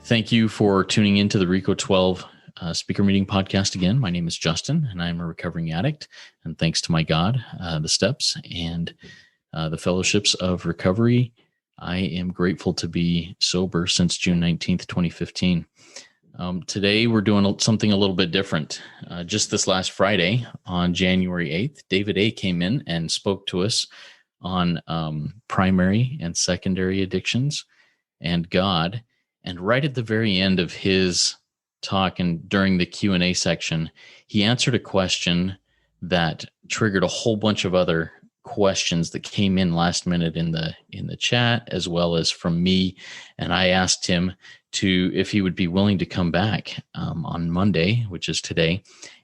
Thank you for tuning into the RECO12 speaker meeting podcast again. My name is Justin, and I'm a recovering addict. And thanks to my God, the steps and the fellowships of recovery, I am grateful to be sober since June 19th, 2015. Today, we're doing something a little bit different. Just this last Friday, on January 8th, David A. came in and spoke to us on primary and secondary addictions and God. And right at the very end of his talk and during the Q&A section, he answered a question that triggered a whole bunch of other questions that came in last minute in the chat, as well as from me. And I asked him if he would be willing to come back on Monday, which is today,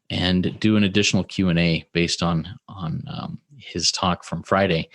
and do an additional Q&A based on his talk from Friday.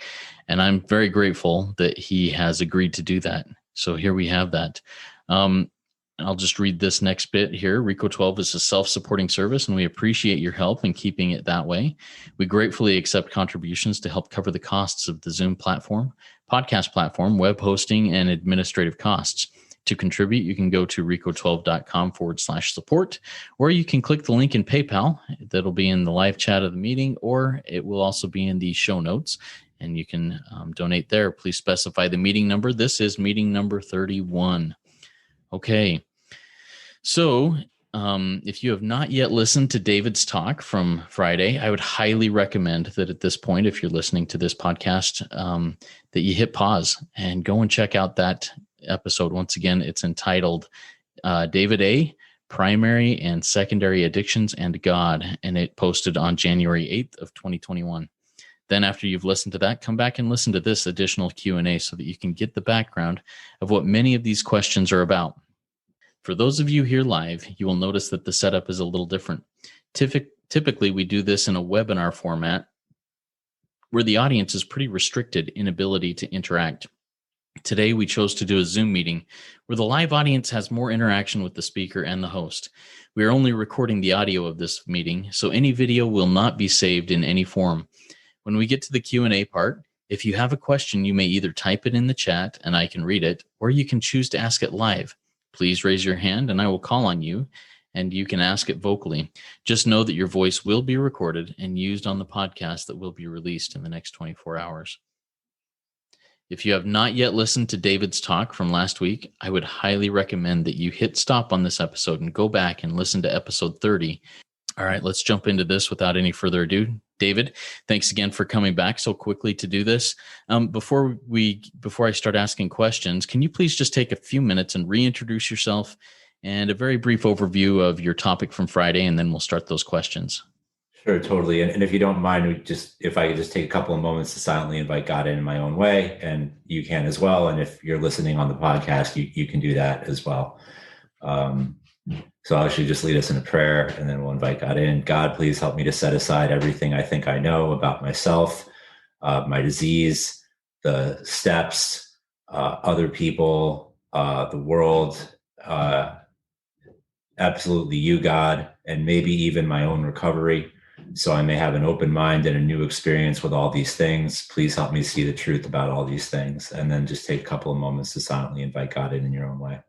And I'm very grateful that he has agreed to do that. So here we have that. I'll just read this next bit here. RECO12 is a self-supporting service, and we appreciate your help in keeping it that way. We gratefully accept contributions to help cover the costs of the Zoom platform, podcast platform, web hosting, and administrative costs. To contribute, you can go to RECO12.com/support, or you can click the link in PayPal. That'll be in the live chat of the meeting, or it will also be in the show notes, and you can donate there. Please specify the meeting number. This is meeting number 31. Okay, so if you have not yet listened to David's talk from Friday, I would highly recommend that at this point, if you're listening to this podcast, that you hit pause and go and check out that episode. Once again, it's entitled David A., Primary and Secondary Addictions and God, and it posted on January 8th of 2021. Then after you've listened to that, come back and listen to this additional Q&A so that you can get the background of what many of these questions are about. For those of you here live, you will notice that the setup is a little different. Typically, we do this in a webinar format where the audience is pretty restricted in ability to interact. Today, we chose to do a Zoom meeting where the live audience has more interaction with the speaker and the host. We are only recording the audio of this meeting, so any video will not be saved in any form. When we get to the Q&A part, if you have a question, you may either type it in the chat and I can read it, or you can choose to ask it live. Please raise your hand and I will call on you, and you can ask it vocally. Just know that your voice will be recorded and used on the podcast that will be released in the next 24 hours. If you have not yet listened to David's talk from last week, I would highly recommend that you hit stop on this episode and go back and listen to episode 30. All right, let's jump into this without any further ado. David, thanks again for coming back so quickly to do this. Before I start asking questions, can you please just take a few minutes and reintroduce yourself and a very brief overview of your topic from Friday, and then we'll start those questions. Sure, totally. And if you don't mind, if I could just take a couple of moments to silently invite God in my own way, and you can as well. And if you're listening on the podcast, you can do that as well. So I'll actually just lead us in a prayer, and then we'll invite God in. God, please help me to set aside everything I think I know about myself, my disease, the steps, other people, the world, absolutely you, God, and maybe even my own recovery, so I may have an open mind and a new experience with all these things. Please help me see the truth about all these things. And then just take a couple of moments to silently invite God in your own way.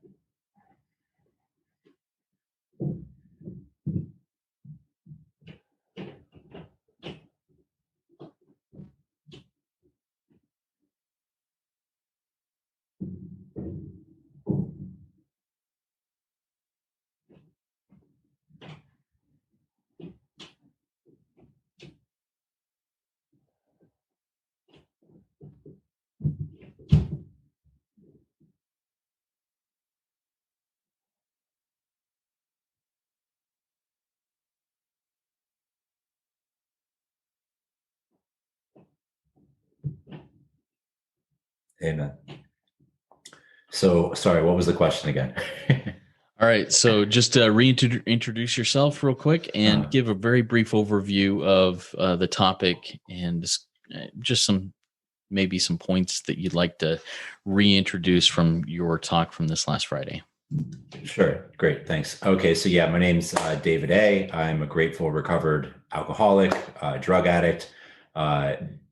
Amen. So, sorry, what was the question again? All right, so just reintroduce yourself real quick and give a very brief overview of the topic and just maybe some points that you'd like to reintroduce from your talk from this last Friday. Sure, great, thanks. Okay, so yeah, my name's David A. I'm a grateful, recovered alcoholic, drug addict.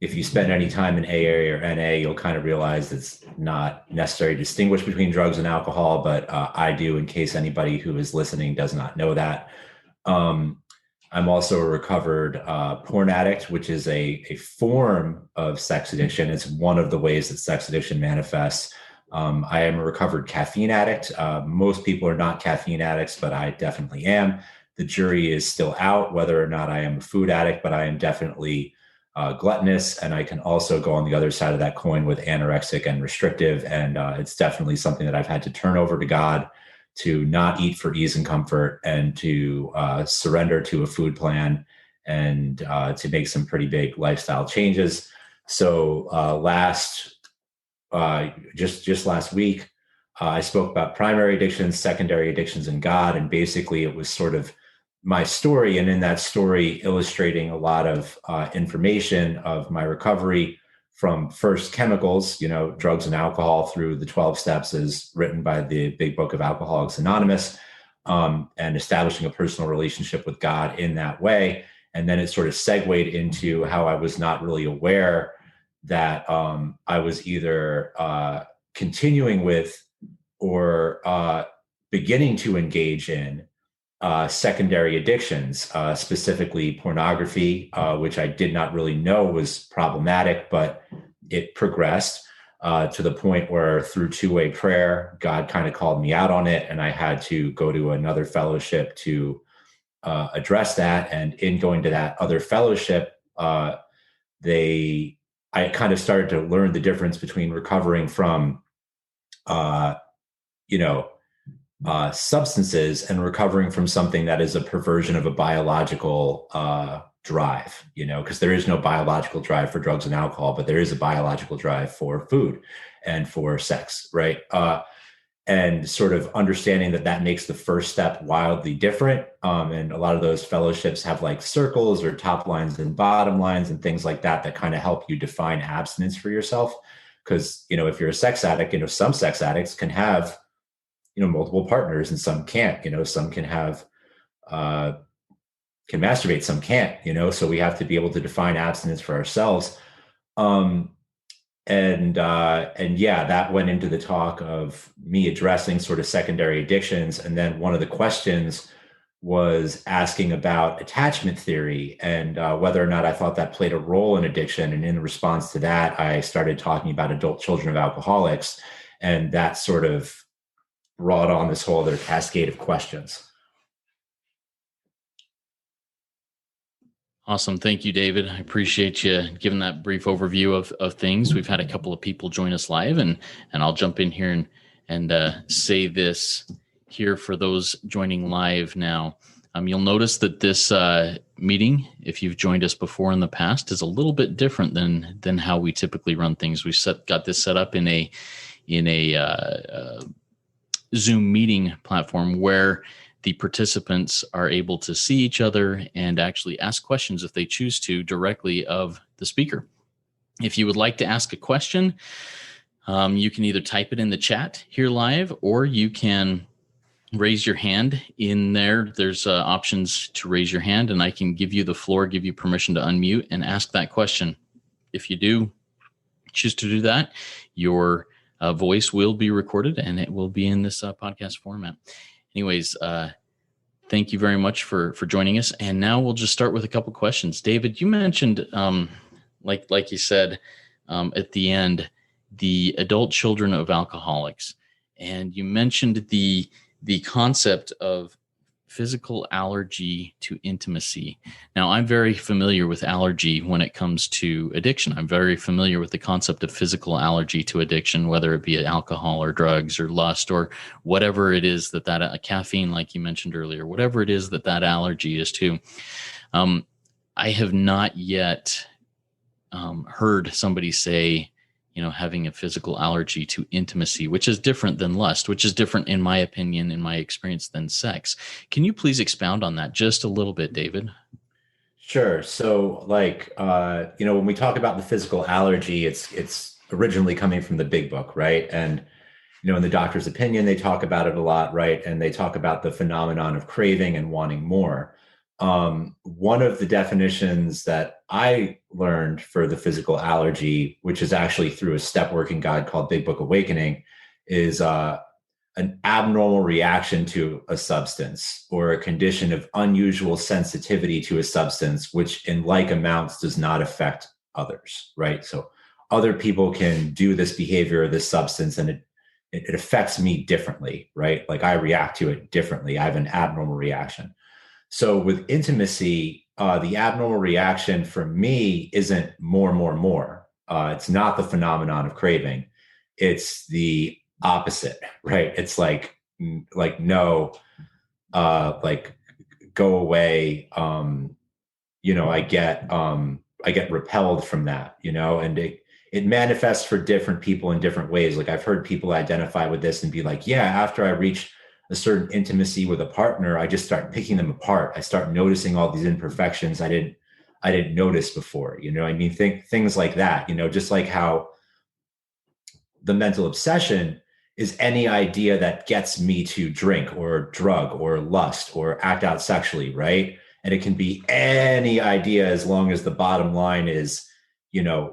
If you spend any time in AA or NA, you'll kind of realize it's not necessary to distinguish between drugs and alcohol, but I do, in case anybody who is listening does not know that. I'm also a recovered porn addict, which is a form of sex addiction. It's one of the ways that sex addiction manifests. I am a recovered caffeine addict. Most people are not caffeine addicts, but I definitely am. The jury is still out whether or not I am a food addict, but I am definitely gluttonous. And I can also go on the other side of that coin with anorexic and restrictive. And it's definitely something that I've had to turn over to God, to not eat for ease and comfort, and to surrender to a food plan, and to make some pretty big lifestyle changes. So just last week, I spoke about primary addictions, secondary addictions, and God. And basically it was sort of my story. And in that story, illustrating a lot of information of my recovery from first chemicals, drugs and alcohol, through the 12 steps as written by the big book of Alcoholics Anonymous, and establishing a personal relationship with God in that way. And then it sort of segued into how I was not really aware that I was either continuing with or beginning to engage in secondary addictions, specifically pornography, which I did not really know was problematic, but it progressed to the point where, through two-way prayer, God kind of called me out on it, and I had to go to another fellowship to address that. And in going to that other fellowship, I kind of started to learn the difference between recovering from, substances and recovering from something that is a perversion of a biological drive, because there is no biological drive for drugs and alcohol, but there is a biological drive for food and for sex, right? And sort of understanding that makes the first step wildly different. And a lot of those fellowships have like circles or top lines and bottom lines and things like that kind of help you define abstinence for yourself. Because, if you're a sex addict, some sex addicts can have, multiple partners, and some can't. Some can have can masturbate, some can't. So we have to be able to define abstinence for ourselves. And yeah, that went into the talk of me addressing sort of secondary addictions. And then one of the questions was asking about attachment theory and whether or not I thought that played a role in addiction. And in response to that, I started talking about adult children of alcoholics, and that sort of brought on this whole other cascade of questions. Awesome. Thank you, David. I appreciate you giving that brief overview of things. We've had a couple of people join us live, and I'll jump in here and say this here for those joining live now. You'll notice that this meeting, if you've joined us before in the past, is a little bit different than how we typically run things. We got this set up in a Zoom meeting platform where the participants are able to see each other and actually ask questions, if they choose to, directly of the speaker. If you would like to ask a question, you can either type it in the chat here live, or you can raise your hand in there. There's options to raise your hand, and I can give you the floor, give you permission to unmute and ask that question. If you do choose to do that, your voice will be recorded and it will be in this podcast format. Anyways, thank you very much for joining us. And now we'll just start with a couple questions. David, you mentioned, like you said at the end, the adult children of alcoholics, and you mentioned the concept of physical allergy to intimacy. Now, I'm very familiar with allergy when it comes to addiction. I'm very familiar with the concept of physical allergy to addiction, whether it be alcohol or drugs or lust or whatever it is that caffeine, like you mentioned earlier, whatever it is that allergy is to. I have not yet heard somebody say, having a physical allergy to intimacy, which is different than lust, which is different, in my opinion, in my experience, than sex. Can you please expound on that just a little bit, David? Sure. So when we talk about the physical allergy, it's originally coming from the big book, right? And, in the doctor's opinion, they talk about it a lot, right? And they talk about the phenomenon of craving and wanting more. One of the definitions that I learned for the physical allergy, which is actually through a step working guide called Big Book Awakening, is an abnormal reaction to a substance or a condition of unusual sensitivity to a substance, which in like amounts does not affect others, right? So other people can do this behavior or this substance and it affects me differently, right? Like I react to it differently. I have an abnormal reaction. So with intimacy, the abnormal reaction for me isn't more, more, more. It's not the phenomenon of craving. It's the opposite, right? It's like no, like go away. I get repelled from that, and it manifests for different people in different ways. Like I've heard people identify with this and be like, yeah, after I reach a certain intimacy with a partner, I just start picking them apart. I start noticing all these imperfections I didn't notice before. I mean, things like that, just like how the mental obsession is any idea that gets me to drink or drug or lust or act out sexually, right? And it can be any idea as long as the bottom line is,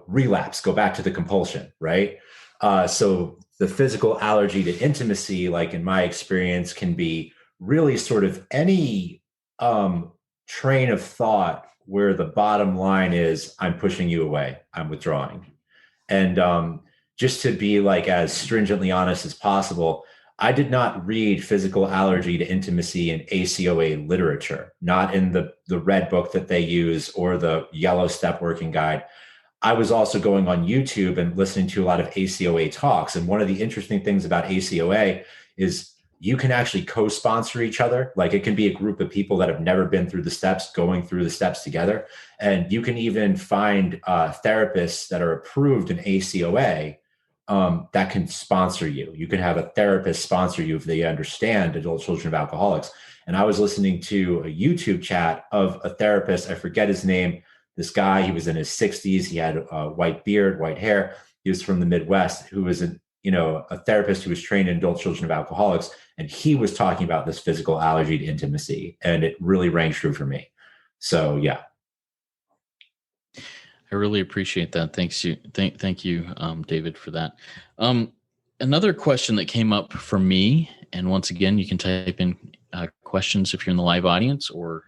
relapse, go back to the compulsion, right? So the physical allergy to intimacy, like in my experience, can be really sort of any train of thought where the bottom line is, I'm pushing you away, I'm withdrawing. And just to be like as stringently honest as possible, I did not read physical allergy to intimacy in ACOA literature, not in the red book that they use or the yellow step working guide. I was also going on YouTube and listening to a lot of ACOA talks. And one of the interesting things about ACOA is you can actually co-sponsor each other. Like it can be a group of people that have never been through the steps, going through the steps together. And you can even find therapists that are approved in ACOA that can sponsor you. You can have a therapist sponsor you if they understand adult children of alcoholics. And I was listening to a YouTube chat of a therapist. I forget his name. This guy, he was in his 60s. He had a white beard, white hair. He was from the Midwest, who was a therapist who was trained in adult children of alcoholics. And he was talking about this physical allergy to intimacy. And it really rang true for me. So, yeah. I really appreciate that. Thank you, David, for that. Another question that came up for me, and once again, you can type in questions if you're in the live audience, or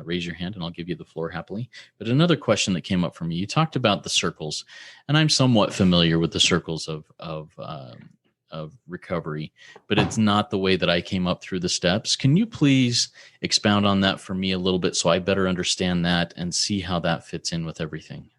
raise your hand and I'll give you the floor happily. But another question that came up for me, you talked about the circles, and I'm somewhat familiar with the circles of recovery, but it's not the way that I came up through the steps. Can you please expound on that for me a little bit so I better understand that and see how that fits in with everything?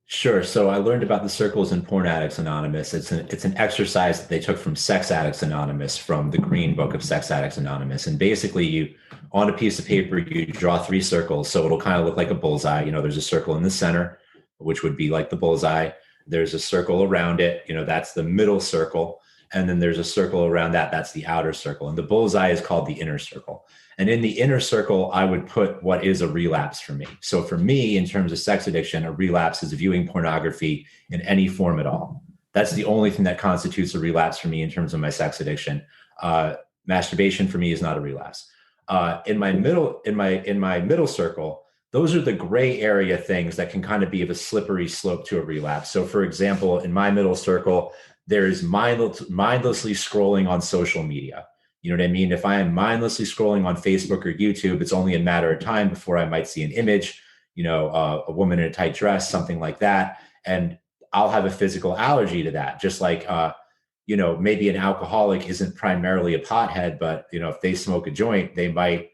Sure. So I learned about the circles in Porn Addicts Anonymous. It's an exercise that they took from Sex Addicts Anonymous, from the Green Book of Sex Addicts Anonymous. And basically, you on a piece of paper, you draw 3 circles. So it'll kind of look like a bullseye. There's a circle in the center, which would be like the bullseye. There's a circle around it. That's the middle circle. And then there's a circle around that. That's the outer circle. And the bullseye is called the inner circle. And in the inner circle, I would put what is a relapse for me. So for me, in terms of sex addiction, a relapse is viewing pornography in any form at all. That's the only thing that constitutes a relapse for me in terms of my sex addiction. Masturbation for me is not a relapse. In my middle circle, those are the gray area things that can kind of be of a slippery slope to a relapse. So for example, in my middle circle, there's mindlessly scrolling on social media. You know what I mean? If I am mindlessly scrolling on Facebook or YouTube, it's only a matter of time before I might see an image, a woman in a tight dress, something like that. And I'll have a physical allergy to that. Just like, maybe an alcoholic isn't primarily a pothead, but, if they smoke a joint, they might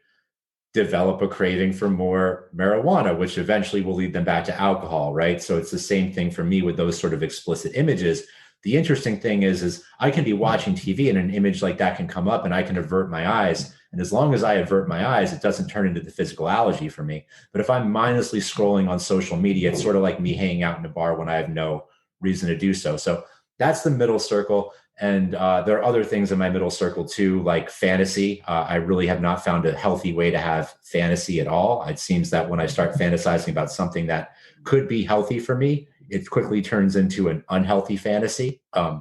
develop a craving for more marijuana, which eventually will lead them back to alcohol, right? So it's the same thing for me with those sort of explicit images. The interesting thing is I can be watching TV and an image like that can come up and I can avert my eyes. And as long as I avert my eyes, it doesn't turn into the physical allergy for me. But if I'm mindlessly scrolling on social media, it's sort of like me hanging out in a bar when I have no reason to do so. So that's the middle circle. And there are other things in my middle circle too, like fantasy. I really have not found a healthy way to have fantasy at all. It seems that when I start fantasizing about something that could be healthy for me, it quickly turns into an unhealthy fantasy. And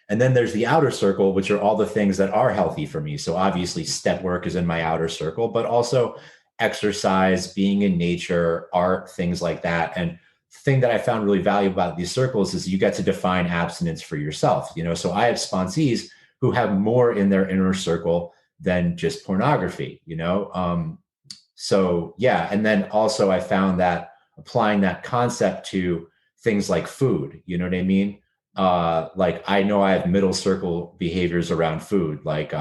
then there's the outer circle, which are all the things that are healthy for me. So obviously step work is in my outer circle, but also exercise, being in nature, art, things like that. And the thing that I found really valuable about these circles is you get to define abstinence for yourself. So I have sponsees who have more in their inner circle than just pornography. So yeah. And then also I found that applying that concept to things like food, you know what I mean? Like I know I have middle circle behaviors around food, like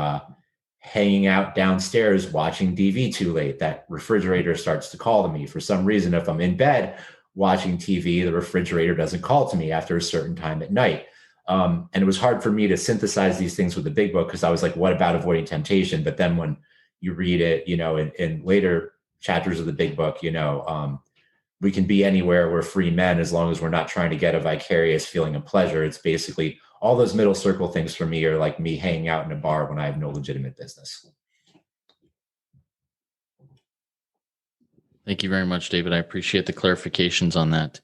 hanging out downstairs watching TV too late. That refrigerator starts to call to me. For some reason, if I'm in bed watching TV, the refrigerator doesn't call to me after a certain time at night. And it was hard for me to synthesize these things with the big book because I was like, what about avoiding temptation? But then when you read it, in later chapters of the big book, we can be anywhere. We're free men as long as we're not trying to get a vicarious feeling of pleasure. It's basically all those middle circle things for me are like me hanging out in a bar when I have no legitimate business. Thank you very much, David. I appreciate the clarifications on that.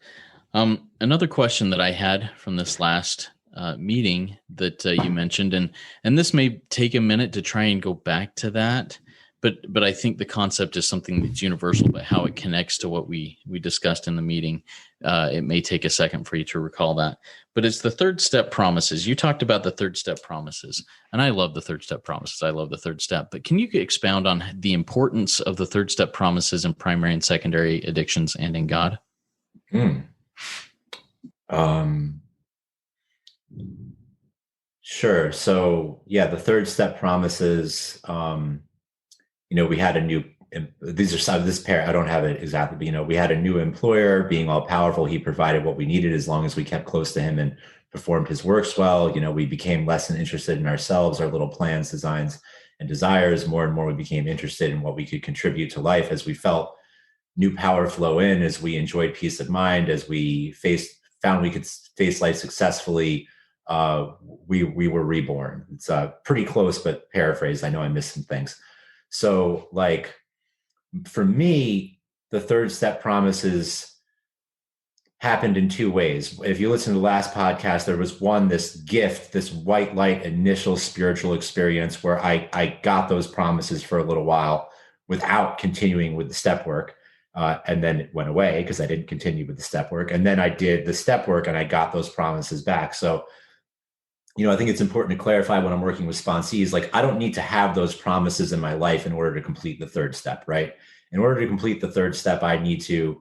Another question that I had from this last meeting that you mentioned, and this may take a minute to try and go back to that, but I think the concept is something that's universal, but how it connects to what we discussed in the meeting, it may take a second for you to recall that. But it's the third step promises. You talked about the third step promises, and I love the third step promises. I love the third step. But can you expound on the importance of the third step promises in primary and secondary addictions and in God? Sure. So yeah, the third step promises, we had a new, these are some of this pair, I don't have it exactly, but we had a new employer. Being all powerful, he provided what we needed as long as we kept close to him and performed his works well. We became less interested in ourselves, our little plans, designs, and desires. More and more we became interested in what we could contribute to life as we felt new power flow in, as we enjoyed peace of mind, as we found we could face life successfully. We were reborn. It's pretty close, but paraphrased. I know I missed some things. So like for me, the third step promises happened in two ways. If you listen to the last podcast, there was one, this gift, this white light initial spiritual experience where I got those promises for a little while without continuing with the step work. And then it went away because I didn't continue with the step work. And then I did the step work and I got those promises back. So I think it's important to clarify when I'm working with sponsees, like I don't need to have those promises in my life in order to complete the third step, right? In order to complete the third step, I need to,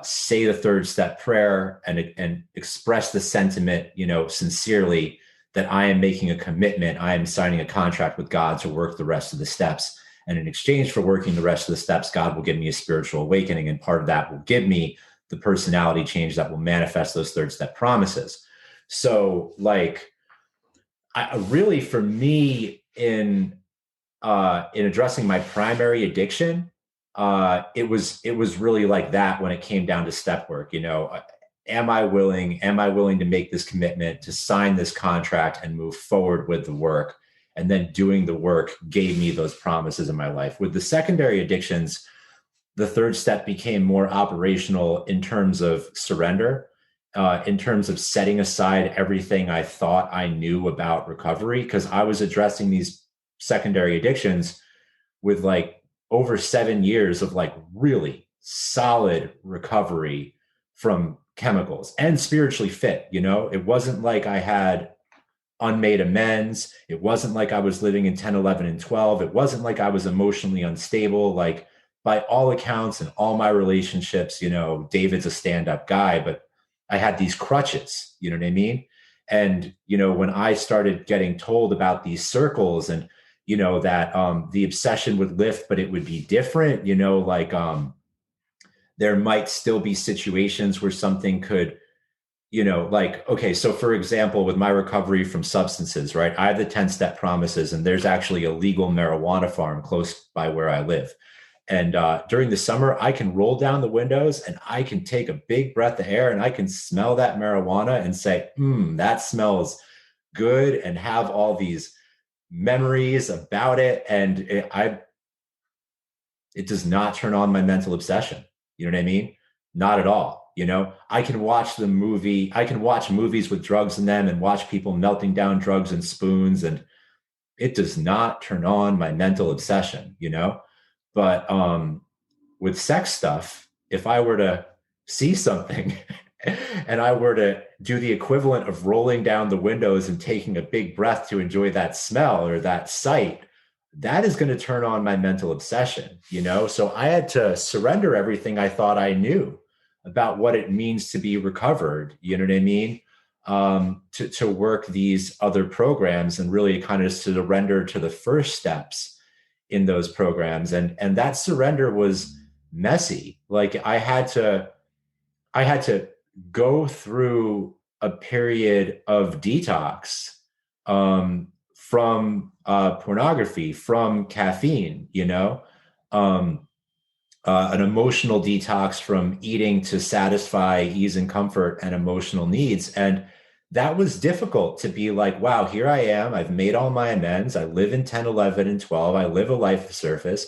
say the third step prayer and express the sentiment, sincerely that I am making a commitment. I am signing a contract with God to work the rest of the steps. And in exchange for working the rest of the steps, God will give me a spiritual awakening. And part of that will give me the personality change that will manifest those third step promises. So like, for me in addressing my primary addiction, it was really like that when it came down to step work. Am I willing to make this commitment, to sign this contract and move forward with the work? And then doing the work gave me those promises in my life. With the secondary addictions, the third step became more operational in terms of surrender. In terms of setting aside everything I thought I knew about recovery, because I was addressing these secondary addictions with like over 7 years of like really solid recovery from chemicals and spiritually fit. It wasn't like I had unmade amends. It wasn't like I was living in 10, 11, and 12. It wasn't like I was emotionally unstable. Like by all accounts and all my relationships, David's a stand-up guy, but I had these crutches, you know what I mean? And, when I started getting told about these circles and, that the obsession would lift, but it would be different, there might still be situations where something could, okay, so for example, with my recovery from substances, right? I have the 10-step promises and there's actually a legal marijuana farm close by where I live. And during the summer, I can roll down the windows and I can take a big breath of air and I can smell that marijuana and say, that smells good, and have all these memories about it. And it does not turn on my mental obsession. You know what I mean? Not at all. I can watch movies with drugs in them and watch people melting down drugs and spoons, and it does not turn on my mental obsession, But with sex stuff, if I were to see something and I were to do the equivalent of rolling down the windows and taking a big breath to enjoy that smell or that sight, that is going to turn on my mental obsession, you know? So I had to surrender everything I thought I knew about what it means to be recovered. You know what I mean? To work these other programs and really kind of surrender to the first steps in those programs. And that surrender was messy. Like I had to go through a period of detox from pornography, from caffeine, you know, an emotional detox from eating to satisfy ease and comfort and emotional needs. And that was difficult to be like, wow, here I am. I've made all my amends. I live in 10, 11, and 12. I live a life of surface.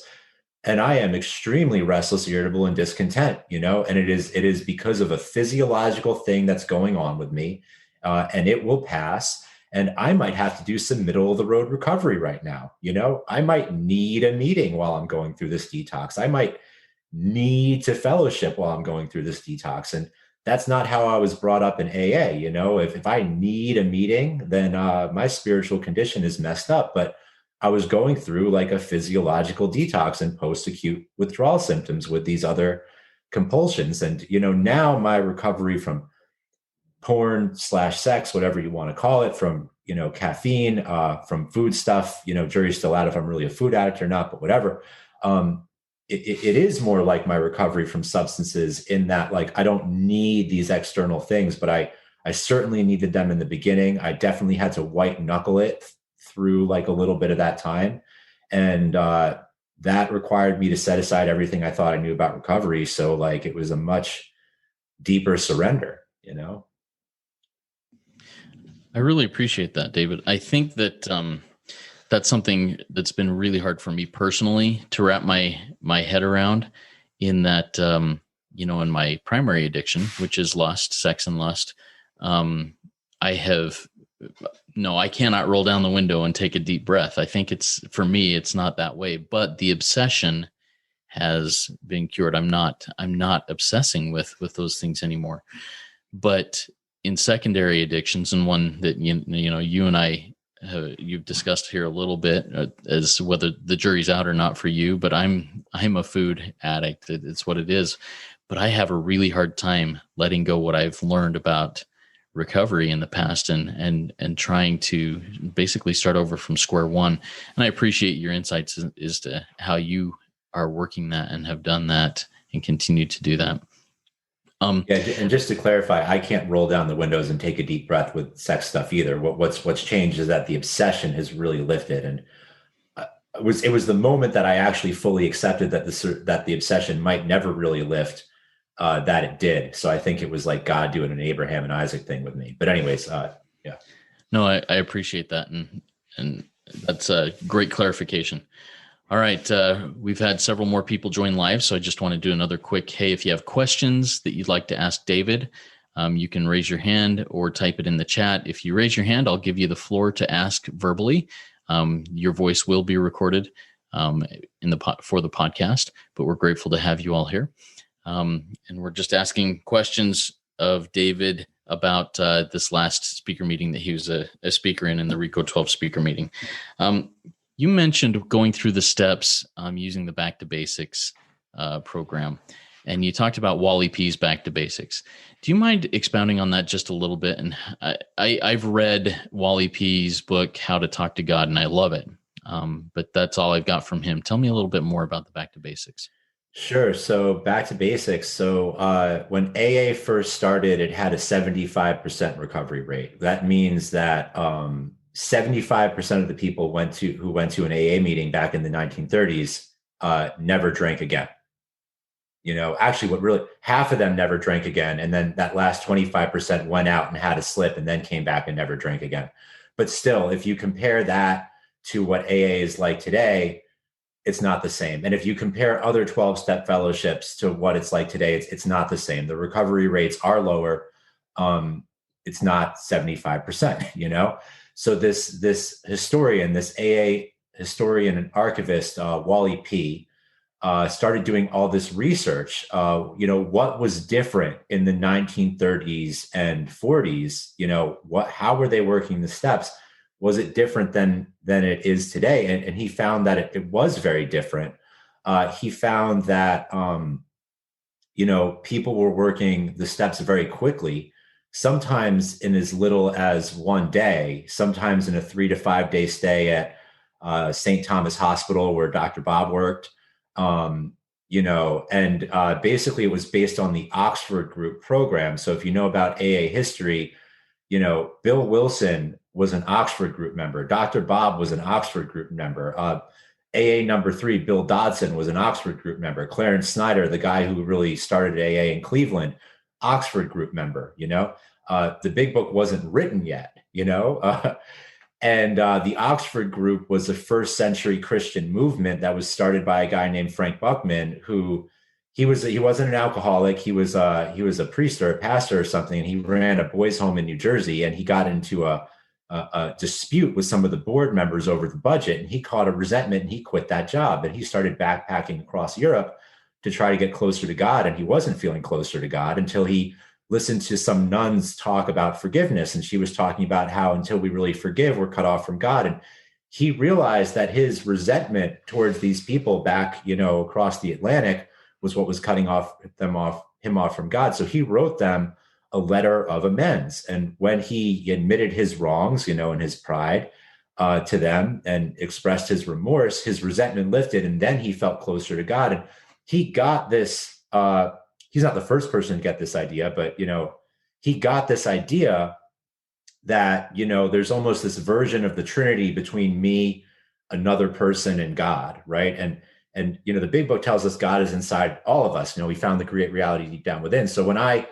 And I am extremely restless, irritable, and discontent, you know, and it is because of a physiological thing that's going on with me, and it will pass. And I might have to do some middle of the road recovery right now. You know, I might need a meeting while I'm going through this detox. I might need to fellowship while I'm going through this detox. And that's not how I was brought up in AA. You know, if I need a meeting, then my spiritual condition is messed up. But I was going through like a physiological detox and post-acute withdrawal symptoms with these other compulsions. And, you know, now my recovery from porn/sex, whatever you want to call it, from, you know, caffeine, from food stuff, you know, jury's still out if I'm really a food addict or not, but whatever. It is more like my recovery from substances in that, like, I don't need these external things, but I certainly needed them in the beginning. I definitely had to white knuckle it through like a little bit of that time. And that required me to set aside everything I thought I knew about recovery. So like it was a much deeper surrender, you know? I really appreciate that, David. I think that that's something that's been really hard for me personally to wrap my head around, in that, you know, in my primary addiction, which is lust, sex and lust, I have, no, I cannot roll down the window and take a deep breath. I think for me, it's not that way, but the obsession has been cured. I'm not obsessing with those things anymore. But in secondary addictions, and one that you know you and I you've discussed here a little bit, as whether the jury's out or not for you, but I'm a food addict. It's what it is. But I have a really hard time letting go what I've learned about recovery in the past, and trying to basically start over from square one. And I appreciate your insights as to how you are working that and have done that and continue to do that. Yeah, and just to clarify, I can't roll down the windows and take a deep breath with sex stuff either. What's changed is that the obsession has really lifted, and it was the moment that I actually fully accepted that the obsession might never really lift, that it did. So I think it was like God doing an Abraham and Isaac thing with me. But anyways, yeah. No, I appreciate that, and that's a great clarification. All right. We've had several more people join live, so I just want to do another quick, hey, if you have questions that you'd like to ask David, you can raise your hand or type it in the chat. If you raise your hand, I'll give you the floor to ask verbally. Your voice will be recorded for the podcast, but we're grateful to have you all here. And we're just asking questions of David about this last speaker meeting that he was a speaker in the RECO12 speaker meeting. You mentioned going through the steps using the Back to Basics program, and you talked about Wally P's Back to Basics. Do you mind expounding on that just a little bit? And I've read Wally P's book, How to Talk to God, and I love it. But that's all I've got from him. Tell me a little bit more about the Back to Basics. Sure. So Back to Basics. So when AA first started, it had a 75% recovery rate. That means that 75% of the people who went to an AA meeting back in the 1930s never drank again. You know, actually, half of them never drank again, and then that last 25% went out and had a slip, and then came back and never drank again. But still, if you compare that to what AA is like today, it's not the same. And if you compare other 12-step fellowships to what it's like today, it's not the same. The recovery rates are lower. It's not 75%, you know? So this historian, this AA historian and archivist, Wally P., started doing all this research. What was different in the 1930s and 40s? How were they working the steps? Was it different than it is today? And he found that it was very different. He found that people were working the steps very quickly, sometimes in as little as one day, sometimes in a 3 to 5 day stay at St. Thomas Hospital where Dr. Bob worked. Basically it was based on the Oxford Group program. So if you know about AA history, Bill Wilson was an Oxford Group member. Dr. Bob was an Oxford Group member. AA number 3, Bill Dodson, was an Oxford Group member. Clarence Snyder, the guy who really started AA in Cleveland, Oxford Group member. The big book wasn't written yet, and the Oxford Group was a first century Christian movement that was started by a guy named Frank Buckman, who he wasn't an alcoholic. He was a priest or a pastor or something, and he ran a boys' home in New Jersey, and he got into a dispute with some of the board members over the budget, and he caught a resentment, and he quit that job, and he started backpacking across Europe to try to get closer to God, and he wasn't feeling closer to God until he listened to some nuns talk about forgiveness, and she was talking about how until we really forgive, we're cut off from God. And he realized that his resentment towards these people back, across the Atlantic was what was cutting him off from God. So he wrote them a letter of amends. And when he admitted his wrongs, and his pride to them and expressed his remorse, his resentment lifted, and then he felt closer to God. And he got this, he's not the first person to get this idea, but, he got this idea that, there's almost this version of the Trinity between me, another person, and God, right? And the big book tells us God is inside all of us. We found the great reality deep down within. So when I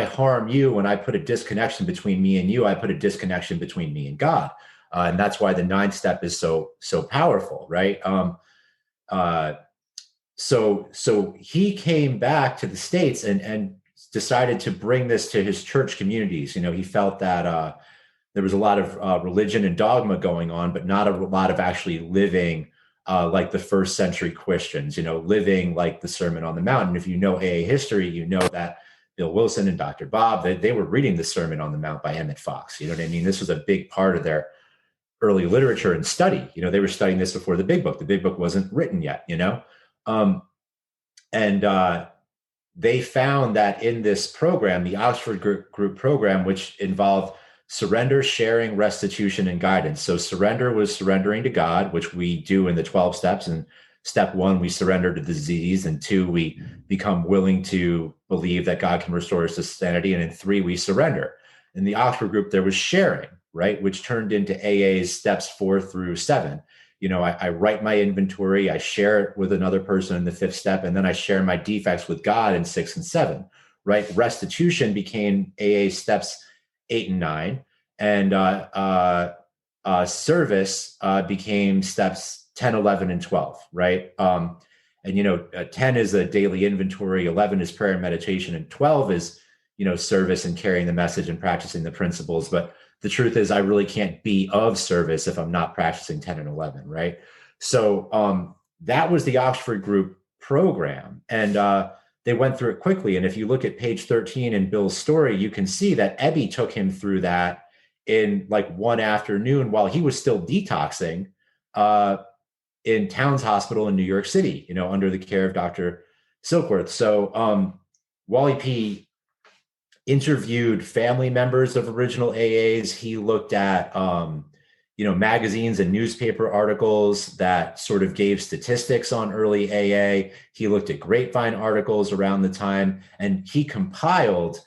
harm you, when I put a disconnection between me and you, I put a disconnection between me and God. And that's why the 9th step is so powerful, right? So he came back to the States and decided to bring this to his church communities. He felt that there was a lot of religion and dogma going on, but not a lot of actually living like the first century Christians, living like the Sermon on the Mount. And if you know AA history, you know that Bill Wilson and Dr. Bob, they were reading the Sermon on the Mount by Emmett Fox. You know what I mean? This was a big part of their early literature and study. They were studying this before the big book. The big book wasn't written yet, they found that in this program, the Oxford Group program, which involved surrender, sharing, restitution, and guidance. So surrender was surrendering to God, which we do in the 12 steps. And step 1, we surrender to disease. And 2, we become willing to believe that God can restore us to sanity. And in 3, we surrender. In the Oxford Group, there was sharing, right, which turned into AA's steps 4 through 7. I write my inventory, I share it with another person in the 5th step, and then I share my defects with God in 6 and 7, right? Restitution became AA steps 8 and 9, and service became steps 10, 11, and 12, right? 10 is a daily inventory, 11 is prayer and meditation, and 12 is, service and carrying the message and practicing the principles. But the truth is, I really can't be of service if I'm not practicing 10 and 11, right? So that was the Oxford Group program. And they went through it quickly. And if you look at page 13 in Bill's story, you can see that Ebby took him through that in like one afternoon while he was still detoxing in Towns Hospital in New York City, under the care of Dr. Silkworth. So Wally P. interviewed family members of original AAs. He looked at, magazines and newspaper articles that sort of gave statistics on early AA. He looked at grapevine articles around the time, and he compiled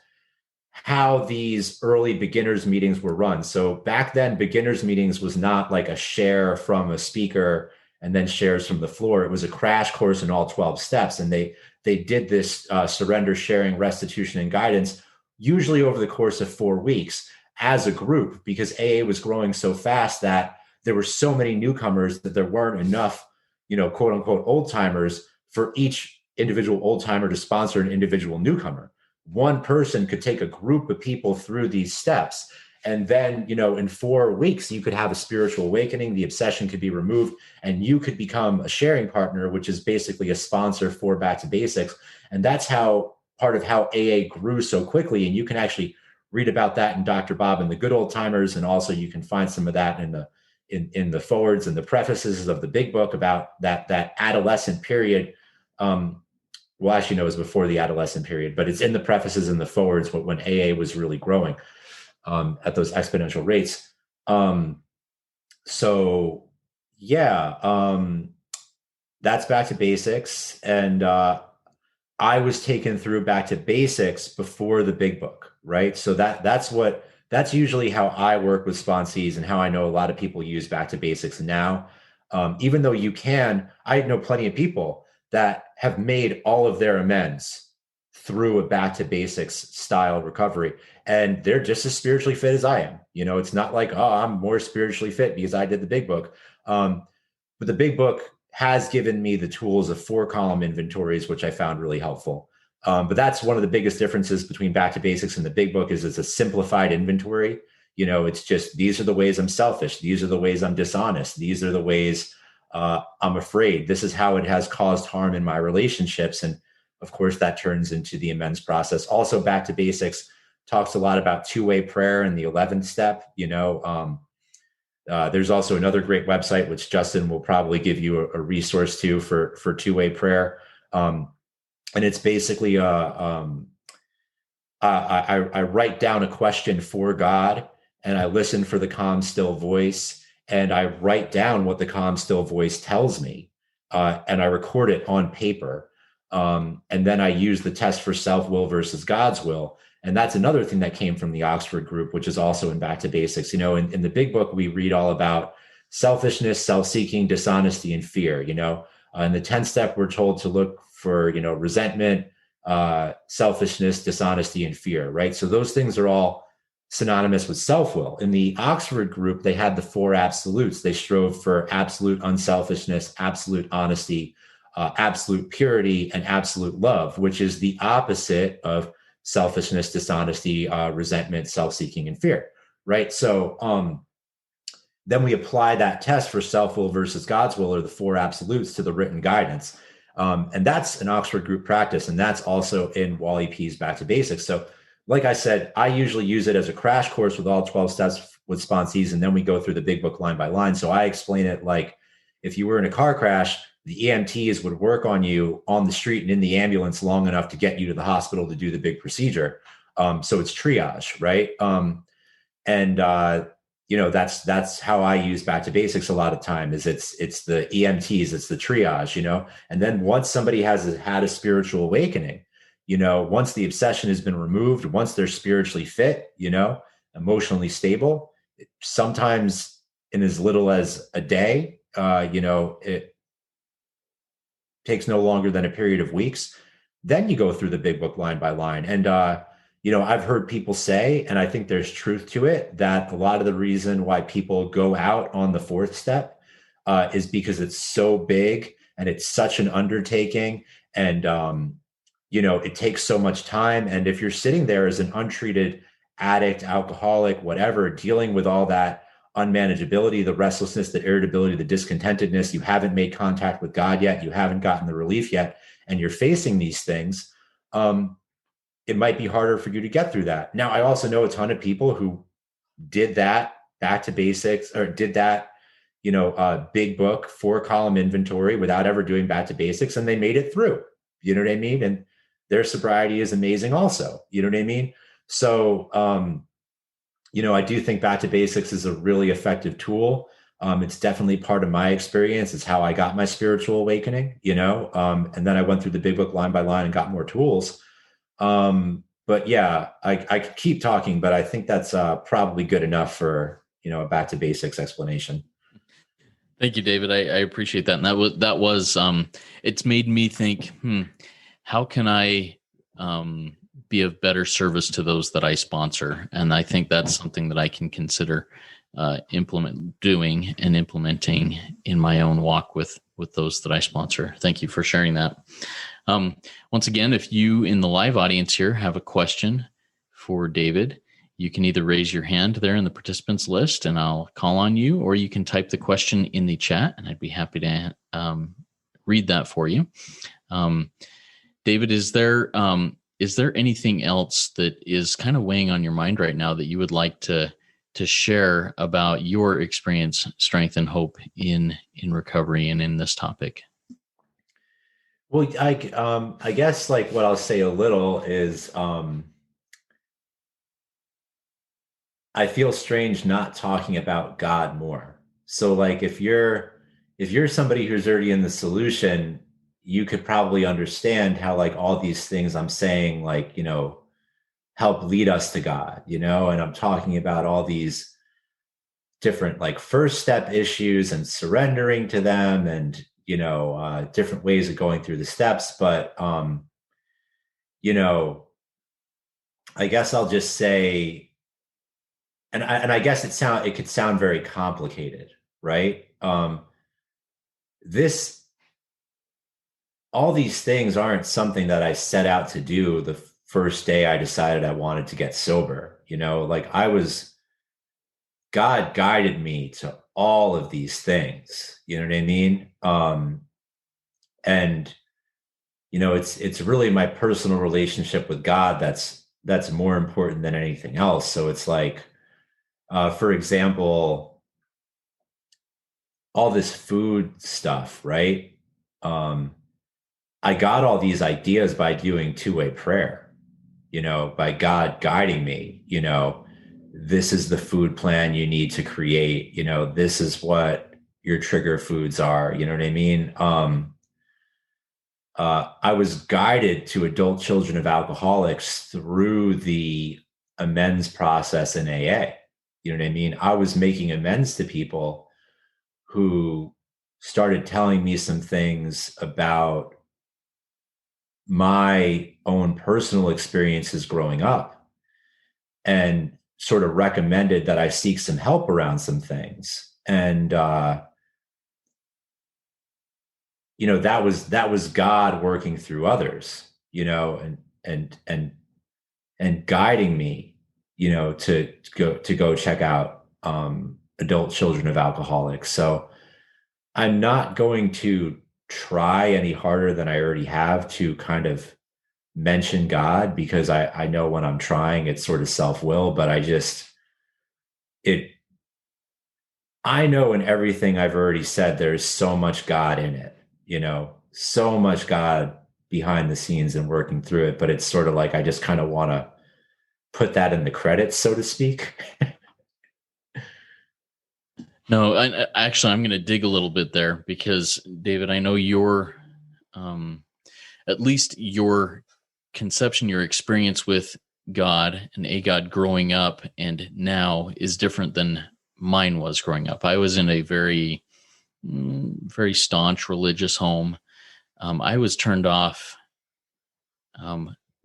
how these early beginners meetings were run. So back then, beginners meetings was not like a share from a speaker and then shares from the floor. It was a crash course in all 12 steps. And they did this surrender, sharing, restitution, and guidance usually over the course of 4 weeks as a group, because AA was growing so fast that there were so many newcomers that there weren't enough, quote unquote, old timers for each individual old timer to sponsor an individual newcomer. One person could take a group of people through these steps. And then, in 4 weeks, you could have a spiritual awakening, the obsession could be removed, and you could become a sharing partner, which is basically a sponsor for Back to Basics. And that's how part of how AA grew so quickly. And you can actually read about that in Dr. Bob and the Good Old Timers. And also you can find some of that in the forwards and the prefaces of the big book about that adolescent period. Well, actually, no, it was before the adolescent period, but it's in the prefaces and the forwards when AA was really growing at those exponential rates. So yeah, that's Back to Basics. And I was taken through Back to Basics before the big book, right? So that's usually how I work with sponsees and how I know a lot of people use Back to Basics now. Even though I know plenty of people that have made all of their amends through a Back to Basics style recovery, and they're just as spiritually fit as I am. It's not like, oh, I'm more spiritually fit because I did the big book. But the big book has given me the tools of 4-column inventories, which I found really helpful. But that's one of the biggest differences between Back to Basics and the big book is it's a simplified inventory. It's just, these are the ways I'm selfish. These are the ways I'm dishonest. These are the ways I'm afraid. This is how it has caused harm in my relationships. And of course, that turns into the amends process. Also, Back to Basics talks a lot about two-way prayer and the 11th step. There's also another great website, which Justin will probably give you a resource to for two-way prayer. And it's basically I write down a question for God, and I listen for the calm, still voice, and I write down what the calm, still voice tells me, and I record it on paper. And then I use the test for self-will versus God's will. And that's another thing that came from the Oxford group, which is also in Back to Basics. In the big book, we read all about selfishness, self-seeking, dishonesty, and fear. In the 10th step, we're told to look for, resentment, selfishness, dishonesty, and fear, right? So those things are all synonymous with self-will. In the Oxford group, they had the 4 absolutes. They strove for absolute unselfishness, absolute honesty, absolute purity, and absolute love, which is the opposite of selfishness, dishonesty, resentment, self-seeking, and fear, right? So then we apply that test for self-will versus God's will, or the 4 absolutes, to the written guidance. And that's an Oxford group practice. And that's also in Wally P's Back to Basics. So like I said, I usually use it as a crash course with all 12 steps with sponsees, and then we go through the big book line by line. So I explain it like if you were in a car crash, the EMTs would work on you on the street and in the ambulance long enough to get you to the hospital to do the big procedure. So it's triage, right? That's how I use Back to Basics a lot of time. Is it's the EMTs, it's the triage, and then once somebody has had a spiritual awakening, once the obsession has been removed, once they're spiritually fit, emotionally stable, sometimes in as little as a day, it takes no longer than a period of weeks. Then you go through the big book line by line. And, I've heard people say, and I think there's truth to it, that a lot of the reason why people go out on the 4th step is because it's so big and it's such an undertaking. And, it takes so much time. And if you're sitting there as an untreated addict, alcoholic, whatever, dealing with all that unmanageability, the restlessness, the irritability, the discontentedness, you haven't made contact with God yet, you haven't gotten the relief yet, and you're facing these things, it might be harder for you to get through that. Now, I also know a ton of people who did that Back to Basics, or did that, big book 4-column inventory without ever doing Back to Basics, and they made it through. You know what I mean? And their sobriety is amazing also. You know what I mean? So, I do think Back to Basics is a really effective tool. It's definitely part of my experience. It's how I got my spiritual awakening, and then I went through the big book line by line and got more tools. But yeah, I could keep talking, but I think that's probably good enough for, a Back to Basics explanation. Thank you, David. I appreciate that. And that was it's made me think, how can I be of better service to those that I sponsor? And I think that's something that I can consider implementing in my own walk with those that I sponsor. Thank you for sharing that. Once again, if you in the live audience here have a question for David, You can either raise your hand there in the participants list and I'll call on you, or you can type the question in the chat and I'd be happy to read that for you. David, is there anything else that is kind of weighing on your mind right now that you would like to share about your experience, strength, and hope in recovery and in this topic? Well, I guess like what I'll say a little is I feel strange not talking about God more. So like if you're somebody who's already in the solution, you could probably understand how like all these things I'm saying, like, help lead us to God, and I'm talking about all these different like first step issues and surrendering to them and, different ways of going through the steps. But, I guess I'll just say, and I guess it could sound very complicated, right? All these things aren't something that I set out to do the first day I decided I wanted to get sober. Like God guided me to all of these things. You know what I mean? And it's really my personal relationship with God that's more important than anything else. So it's like, for example, all this food stuff, right? I got all these ideas by doing two-way prayer, by God guiding me, this is the food plan you need to create, this is what your trigger foods are, you know what I mean? I was guided to adult children of alcoholics through the amends process in AA. You know what I mean? I was making amends to people who started telling me some things about my own personal experiences growing up and sort of recommended that I seek some help around some things. And, that was God working through others, and guiding me, to go check out adult children of alcoholics. So I'm not going to try any harder than I already have to kind of mention God, because I know when I'm trying, it's sort of self-will, but I know in everything I've already said, there's so much God in it, so much God behind the scenes and working through it. But it's sort of like, I just kind of want to put that in the credits, so to speak. No, actually, I'm going to dig a little bit there because, David, I know your, at least your conception, your experience with God and a God growing up and now is different than mine was growing up. I was in a very, very staunch religious home. I was turned off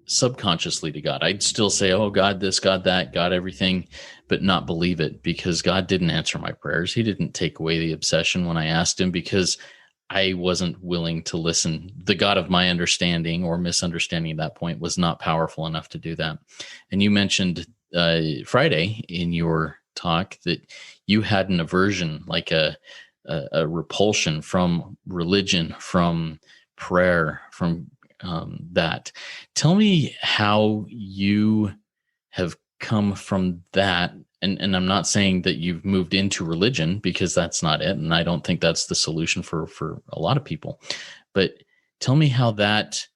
subconsciously to God. I'd still say, oh, God, this, God, that, God, everything, but not believe it because God didn't answer my prayers. He didn't take away the obsession when I asked him because I wasn't willing to listen. The God of my understanding or misunderstanding at that point was not powerful enough to do that. And you mentioned Friday in your talk that you had an aversion, like a repulsion from religion, from prayer, from that. Tell me how you have come from that. And I'm not saying that you've moved into religion because that's not it. And I don't think that's the solution for a lot of people. But tell me how that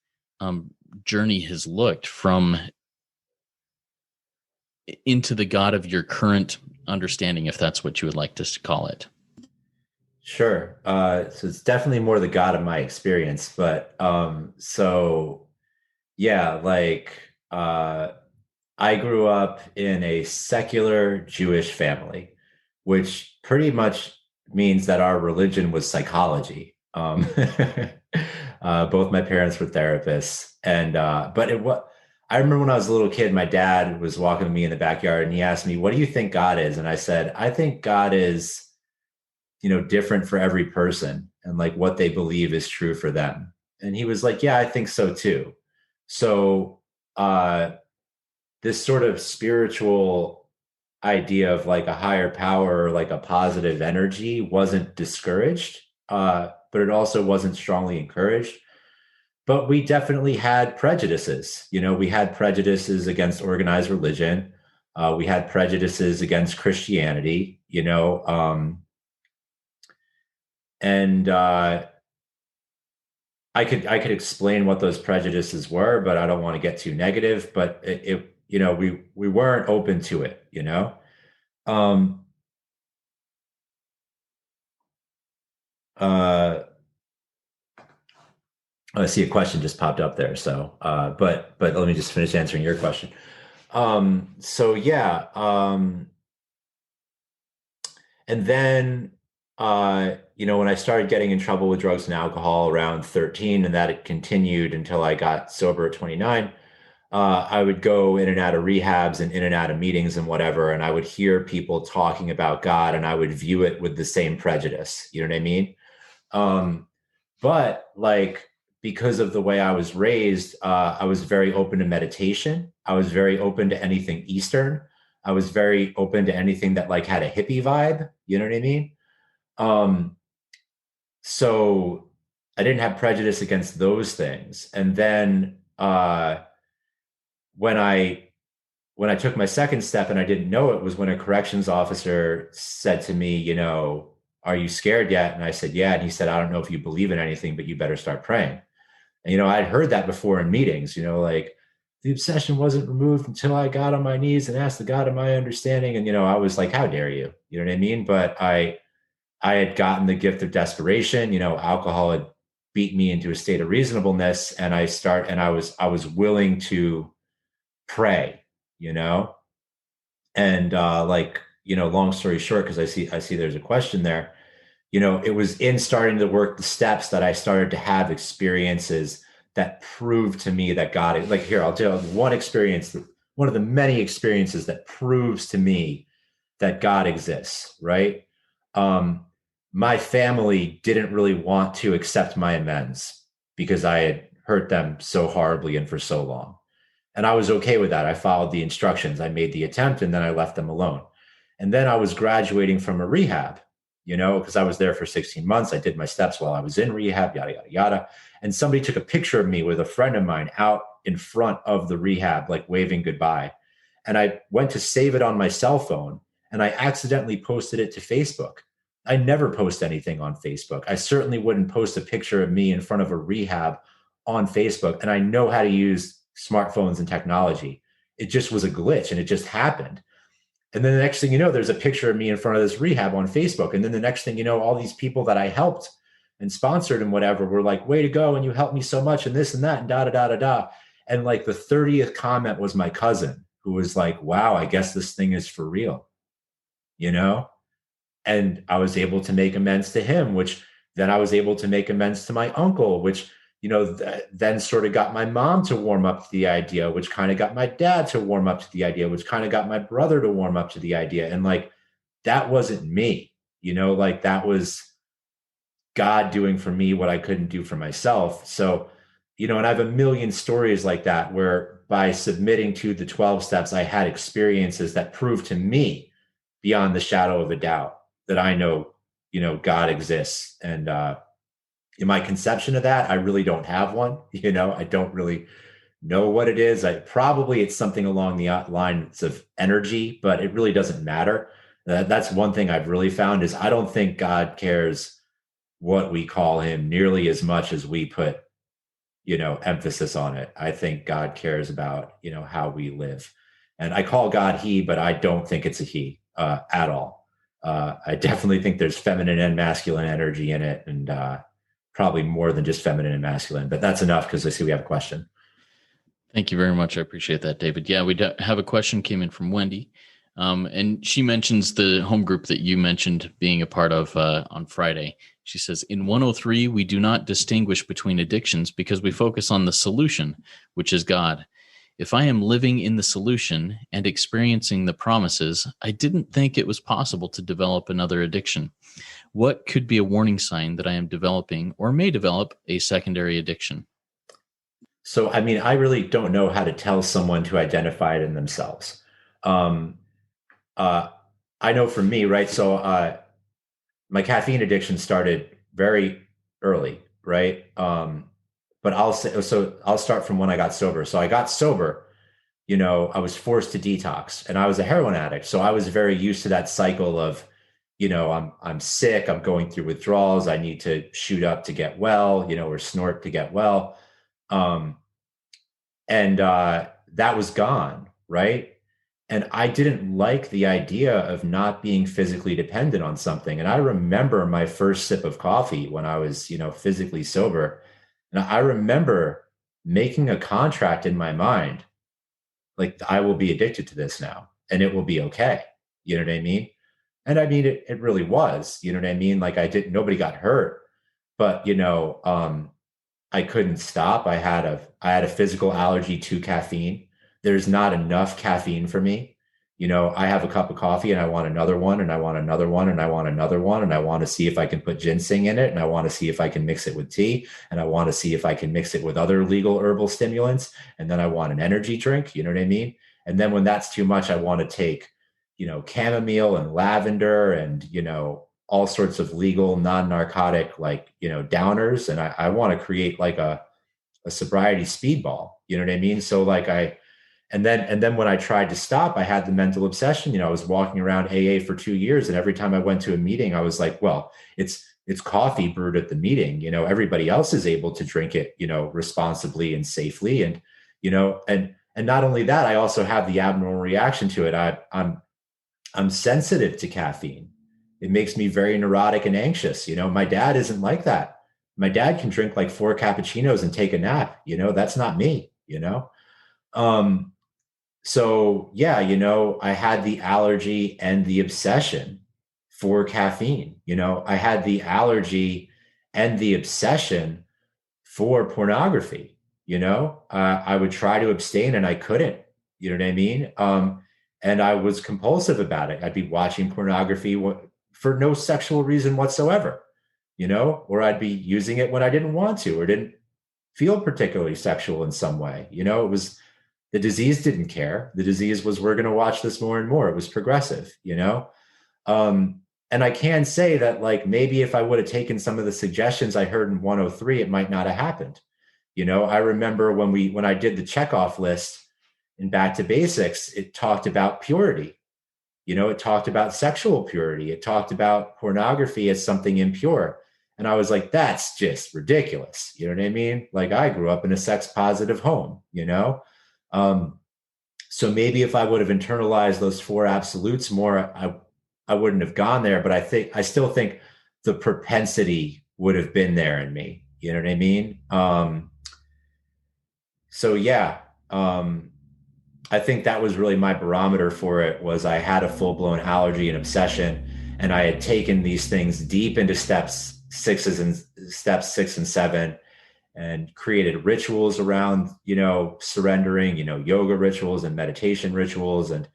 journey has looked from into the God of your current understanding, if that's what you would like to call it. Sure. So it's definitely more the God of my experience, but so yeah, like I grew up in a secular Jewish family, which pretty much means that our religion was psychology. Both my parents were therapists, and I remember when I was a little kid, my dad was walking with me in the backyard, and he asked me, "What do you think God is?" And I said, "I think God is, different for every person and like what they believe is true for them." And he was like, "Yeah, I think so too." So this sort of spiritual idea of like a higher power or like a positive energy wasn't discouraged, but it also wasn't strongly encouraged. But we definitely had prejudices. We had prejudices against organized religion. We had prejudices against Christianity, and I could explain what those prejudices were, but I don't want to get too negative. But we weren't open to it. Um, uh, I see a question just popped up there. So, but let me just finish answering your question. So yeah. And then, when I started getting in trouble with drugs and alcohol around 13, and that it continued until I got sober at 29, I would go in and out of rehabs and in and out of meetings and whatever, and I would hear people talking about God, and I would view it with the same prejudice. You know what I mean? But like, because of the way I was raised, I was very open to meditation. I was very open to anything Eastern. I was very open to anything that like had a hippie vibe. You know what I mean? Um, so I didn't have prejudice against those things. And then when I when I took my second step and I didn't know it was when a corrections officer said to me, are you scared yet? And I said, yeah. And he said, I don't know if you believe in anything, but you better start praying. And, I'd heard that before in meetings, like the obsession wasn't removed until I got on my knees and asked the God of my understanding. And, I was like, how dare you? You know what I mean? But I had gotten the gift of desperation. Alcohol had beat me into a state of reasonableness. And I was willing to pray, and long story short, because I see there's a question there. It was in starting to work the steps that I started to have experiences that proved to me that God, like, here, I'll tell you one experience, one of the many experiences that proves to me that God exists, right? My family didn't really want to accept my amends because I had hurt them so horribly and for so long. And I was okay with that. I followed the instructions. I made the attempt and then I left them alone. And then I was graduating from a rehab, because I was there for 16 months. I did my steps while I was in rehab, yada, yada, yada. And somebody took a picture of me with a friend of mine out in front of the rehab, like waving goodbye. And I went to save it on my cell phone and I accidentally posted it to Facebook. I never post anything on Facebook. I certainly wouldn't post a picture of me in front of a rehab on Facebook. And I know how to use smartphones and technology. It just was a glitch and it just happened. And then the next thing you know, there's a picture of me in front of this rehab on Facebook. And then the next thing you know, all these people that I helped and sponsored and whatever were like, way to go. And you helped me so much and this and that and da, da, da, da, da. And like the 30th comment was my cousin who was like, wow, I guess this thing is for real, And I was able to make amends to him, which then I was able to make amends to my uncle, which then sort of got my mom to warm up to the idea, which kind of got my dad to warm up to the idea, which kind of got my brother to warm up to the idea. And like, that wasn't me, like that was God doing for me what I couldn't do for myself. So, and I have a million stories like that, where by submitting to the 12 steps, I had experiences that proved to me beyond the shadow of a doubt that I know, God exists. And, in my conception of that, I really don't have one. I don't really know what it is. It's something along the lines of energy, but it really doesn't matter. That's one thing I've really found is I don't think God cares what we call him nearly as much as we put, emphasis on it. I think God cares about, how we live. And I call God he, but I don't think it's a he at all. I definitely think there's feminine and masculine energy in it. And, probably more than just feminine and masculine, but that's enough because I see we have a question. Thank you very much. I appreciate that, David. Yeah, we have a question came in from Wendy. And she mentions the home group that you mentioned being a part of on Friday. She says, in 103, we do not distinguish between addictions because we focus on the solution, which is God. If I am living in the solution and experiencing the promises, I didn't think it was possible to develop another addiction. What could be a warning sign that I am developing or may develop a secondary addiction? So, I mean, I really don't know how to tell someone to identify it in themselves. Um, uh, I know for me, right? So, my caffeine addiction started very early, right? But I'll say, so I'll start from when I got sober. So I got sober, I was forced to detox, and I was a heroin addict. So I was very used to that cycle of, I'm sick, I'm going through withdrawals, I need to shoot up to get well, or snort to get well. Um, and that was gone, right? And I didn't like the idea of not being physically dependent on something. And I remember my first sip of coffee when I was, physically sober. And I remember making a contract in my mind, like, I will be addicted to this now and it will be okay. You know what I mean? And I mean, it really was, you know what I mean? Like, nobody got hurt, but, I couldn't stop. I had a physical allergy to caffeine. There's not enough caffeine for me. I have a cup of coffee and I want another one and I want another one and I want another one and I want to see if I can put ginseng in it and I want to see if I can mix it with tea and I want to see if I can mix it with other legal herbal stimulants, and then I want an energy drink, you know what I mean? And then when that's too much, I want to take, chamomile and lavender and, all sorts of legal non-narcotic, like, downers, and I want to create like a sobriety speedball, you know what I mean? So like and then when I tried to stop, I had the mental obsession. I was walking around AA for 2 years, and every time I went to a meeting, I was like, well, it's coffee brewed at the meeting. Everybody else is able to drink it, responsibly and safely. And, and not only that, I also have the abnormal reaction to it. I'm sensitive to caffeine. It makes me very neurotic and anxious. My dad isn't like that. My dad can drink like 4 cappuccinos and take a nap. That's not me. Um, so yeah, I had the allergy and the obsession for caffeine. I had the allergy and the obsession for pornography. I would try to abstain and I couldn't. You know what I mean? And I was compulsive about it. I'd be watching pornography for no sexual reason whatsoever. Or I'd be using it when I didn't want to or didn't feel particularly sexual in some way. It was, the disease didn't care. The disease was, we're going to watch this more and more. It was progressive. Um, and I can say that, like, maybe if I would have taken some of the suggestions I heard in 103, it might not have happened. I remember when I did the checkoff list in Back to Basics, it talked about purity. It talked about sexual purity. It talked about pornography as something impure. And I was like, that's just ridiculous. You know what I mean? Like, I grew up in a sex positive home. Um, so maybe if I would have internalized those four absolutes more, I wouldn't have gone there. But I still think the propensity would have been there in me. You know what I mean? So yeah, I think that was really my barometer for it. Was I had a full blown allergy and obsession, and I had taken these things deep into steps 6 and 7, and created rituals around, surrendering, yoga rituals and meditation rituals. And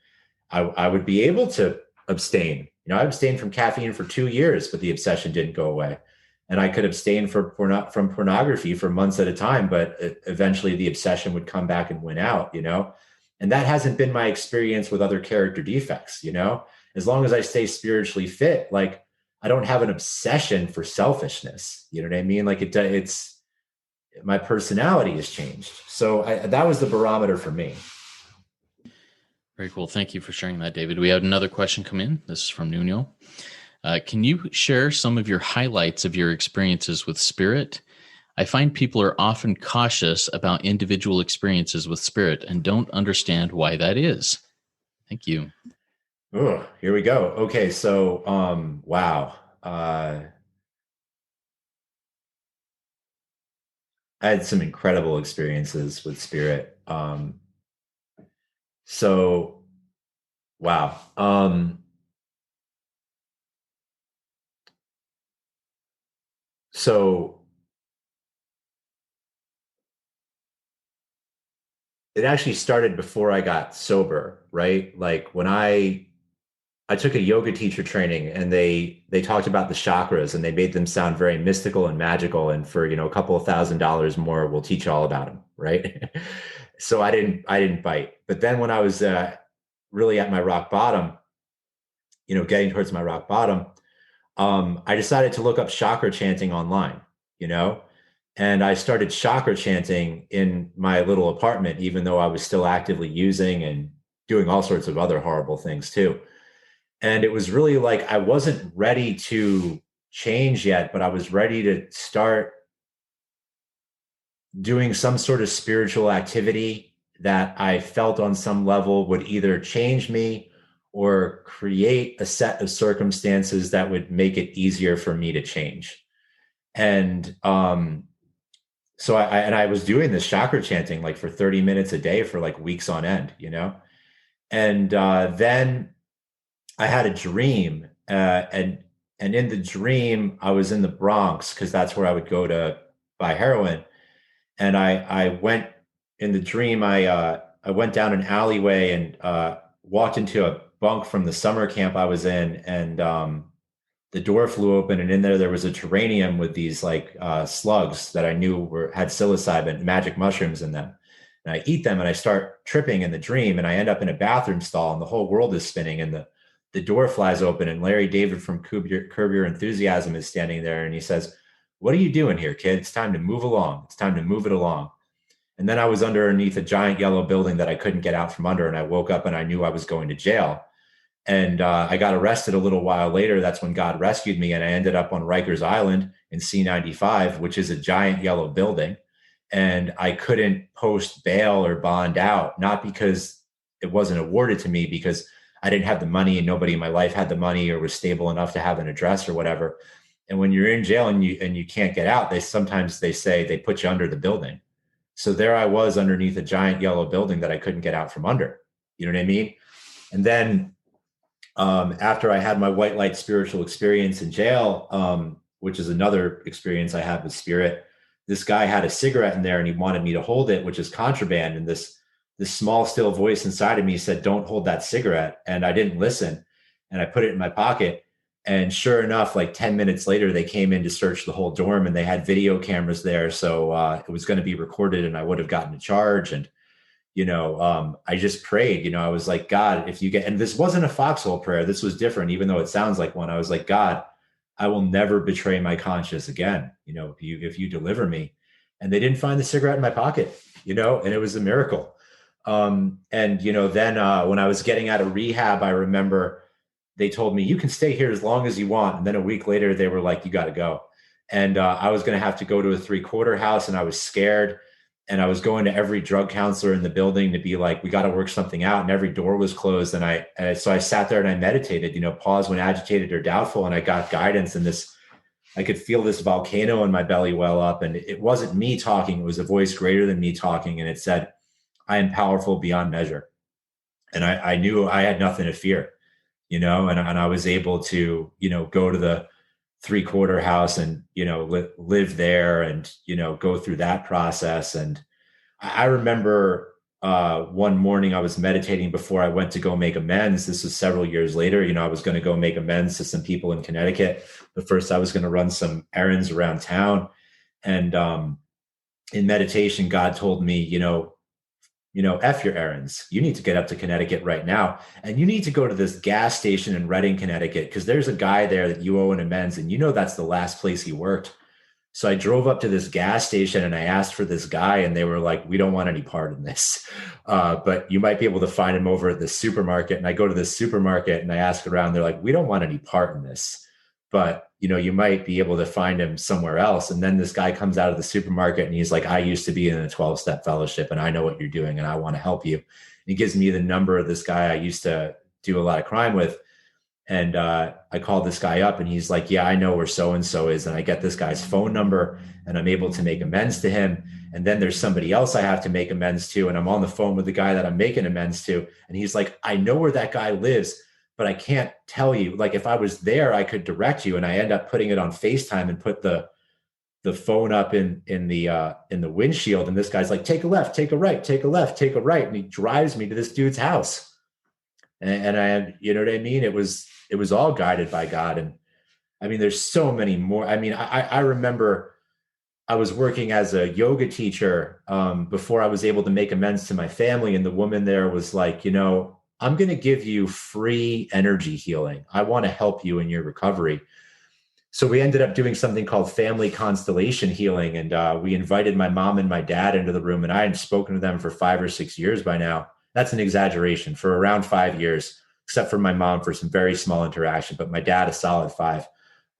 I would be able to abstain. I abstained from caffeine for 2 years, but the obsession didn't go away. And I could abstain from pornography for months at a time, but eventually the obsession would come back and win out. And that hasn't been my experience with other character defects. As long as I stay spiritually fit, like, I don't have an obsession for selfishness. You know what I mean? Like, it's my personality has changed. So that was the barometer for me. Very cool. Thank you for sharing that, David. We had another question come in. This is from Nuno. Can you share some of your highlights of your experiences with spirit? I find people are often cautious about individual experiences with spirit and don't understand why that is. Thank you. Oh, here we go. Okay. So, wow. I had some incredible experiences with spirit. So wow. So it actually started before I got sober, right? Like, when I I took a yoga teacher training, and they talked about the chakras, and they made them sound very mystical and magical. And for, a couple of $1,000s more, we'll teach you all about them, right? So I didn't bite. But then when I was really at my rock bottom, getting towards my rock bottom, I decided to look up chakra chanting online, you know, and I started chakra chanting in my little apartment, even though I was still actively using and doing all sorts of other horrible things too. And it was really like I wasn't ready to change yet, but I was ready to start doing some sort of spiritual activity that I felt on some level would either change me or create a set of circumstances that would make it easier for me to change. And so I was doing this chakra chanting like for 30 minutes a day for like weeks on end, and then I had a dream, and in the dream I was in the Bronx because that's where I would go to buy heroin. And I went in the dream. I went down an alleyway and walked into a bunk from the summer camp I was in, and the door flew open, and in there was a terrarium with these like slugs that I knew had psilocybin, magic mushrooms in them. And I eat them, and I start tripping in the dream, and I end up in a bathroom stall, and the whole world is spinning, and the door flies open, and Larry David from Curb Your Enthusiasm is standing there, and he says, "What are you doing here, kid? It's time to move along. It's time to move it along." And then I was underneath a giant yellow building that I couldn't get out from under, and I woke up and I knew I was going to jail. And I got arrested a little while later. That's when God rescued me, and I ended up on Rikers Island in C95, which is a giant yellow building. And I couldn't post bail or bond out, not because it wasn't awarded to me, because I didn't have the money and nobody in my life had the money or was stable enough to have an address or whatever. And when you're in jail and you can't get out, they say they put you under the building. So there I was underneath a giant yellow building that I couldn't get out from under. You know what I mean? And then after I had my white light spiritual experience in jail, which is another experience I had with spirit, this guy had a cigarette in there and he wanted me to hold it, which is contraband. And this small, still voice inside of me said, "Don't hold that cigarette." And I didn't listen. And I put it in my pocket. And sure enough, like 10 minutes later, they came in to search the whole dorm, and they had video cameras there. So it was going to be recorded, and I would have gotten a charge. And I just prayed, I was like, God, if you get, and this wasn't a foxhole prayer, this was different, even though it sounds like one. I was like, God, I will never betray my conscience again. If you deliver me. And they didn't find the cigarette in my pocket, and it was a miracle. Then when I was getting out of rehab, I remember they told me, "You can stay here as long as you want." And then a week later, they were like, "You got to go." And I was going to have to go to a 3-quarter house, and I was scared. And I was going to every drug counselor in the building to be like, "We got to work something out." And every door was closed. And so I sat there and I meditated, pause when agitated or doubtful. And I got guidance, and I could feel this volcano in my belly well up. And it wasn't me talking. It was a voice greater than me talking. And it said, "I am powerful beyond measure." And I knew I had nothing to fear, and I was able to, go to the 3-quarter house and, live there and, go through that process. And I remember one morning I was meditating before I went to go make amends. This was several years later. I was going to go make amends to some people in Connecticut. But first I was going to run some errands around town. And in meditation, God told me, F your errands. You need to get up to Connecticut right now. And you need to go to this gas station in Reading, Connecticut, because there's a guy there that you owe an amends. And that's the last place he worked. So I drove up to this gas station and I asked for this guy, and they were like, "We don't want any part in this, but you might be able to find him over at the supermarket." And I go to this supermarket and I ask around. They're like, "We don't want any part in this, but you might be able to find him somewhere else." And then this guy comes out of the supermarket and he's like, "I used to be in a 12-step fellowship, and I know what you're doing, and I want to help you." And he gives me the number of this guy I used to do a lot of crime with. And I called this guy up, and he's like, "Yeah, I know where so-and-so is." And I get this guy's phone number, and I'm able to make amends to him. And then there's somebody else I have to make amends to. And I'm on the phone with the guy that I'm making amends to. And he's like, "I know where that guy lives, but I can't tell you. Like, if I was there, I could direct you." And I end up putting it on FaceTime and put the phone up in the windshield. And this guy's like, "Take a left, take a right, take a left, take a right." And he drives me to this dude's house. And I, you know what I mean? It was all guided by God. And I mean, there's so many more. I mean, I remember I was working as a yoga teacher before I was able to make amends to my family. And the woman there was like, I'm going to give you free energy healing. I want to help you in your recovery. So we ended up doing something called family constellation healing. And we invited my mom and my dad into the room. And I had spoken to them for 5 or 6 years by now. That's an exaggeration, for around 5 years, except for my mom for some very small interaction, but my dad, a solid 5.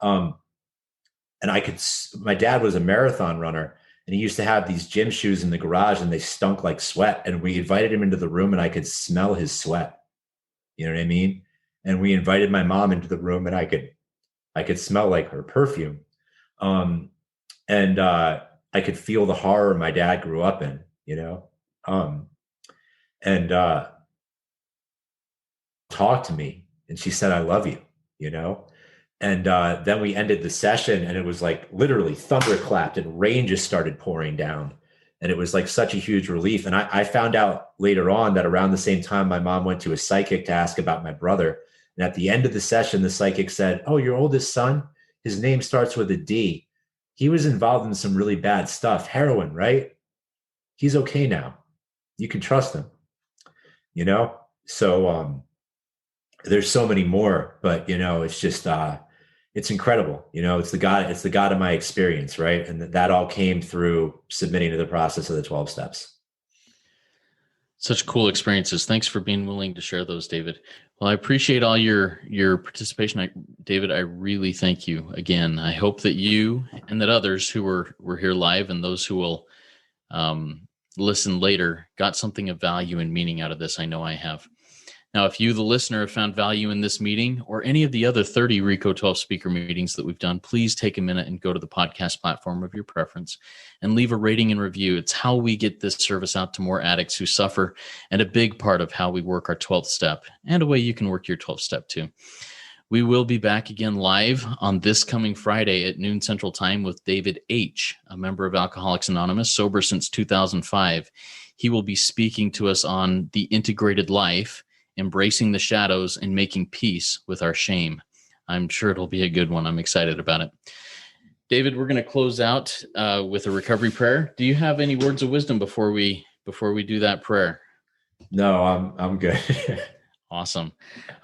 And my dad was a marathon runner, and he used to have these gym shoes in the garage, and they stunk like sweat. And we invited him into the room, and I could smell his sweat. You know what I mean? And we invited my mom into the room, and I could smell like her perfume. And I could feel the horror my dad grew up in, and talked to me, and she said, "I love you," And then we ended the session, and it was like literally thunderclapped and rain just started pouring down. And it was like such a huge relief. And I found out later on that around the same time, my mom went to a psychic to ask about my brother. And at the end of the session, the psychic said, "Oh, your oldest son, his name starts with a D. He was involved in some really bad stuff, heroin, right? He's okay now. You can trust him." So there's so many more, but it's just it's incredible. It's the God of my experience, right? And that all came through submitting to the process of the 12 steps. Such cool experiences. Thanks for being willing to share those, David. Well, I appreciate all your participation. David, I really thank you again. I hope that you and that others who were here live and those who will listen later got something of value and meaning out of this. I know I have. Now, if you, the listener, have found value in this meeting or any of the other 30 RECO12 speaker meetings that we've done, please take a minute and go to the podcast platform of your preference and leave a rating and review. It's how we get this service out to more addicts who suffer, and a big part of how we work our 12th step, and a way you can work your 12th step too. We will be back again live on this coming Friday at noon Central Time with David H., a member of Alcoholics Anonymous, sober since 2005. He will be speaking to us on the integrated life, embracing the shadows, and making peace with our shame. I'm sure it'll be a good one. I'm excited about it. David, we're going to close out with a recovery prayer. Do you have any words of wisdom before we do that prayer? No, I'm good. Awesome.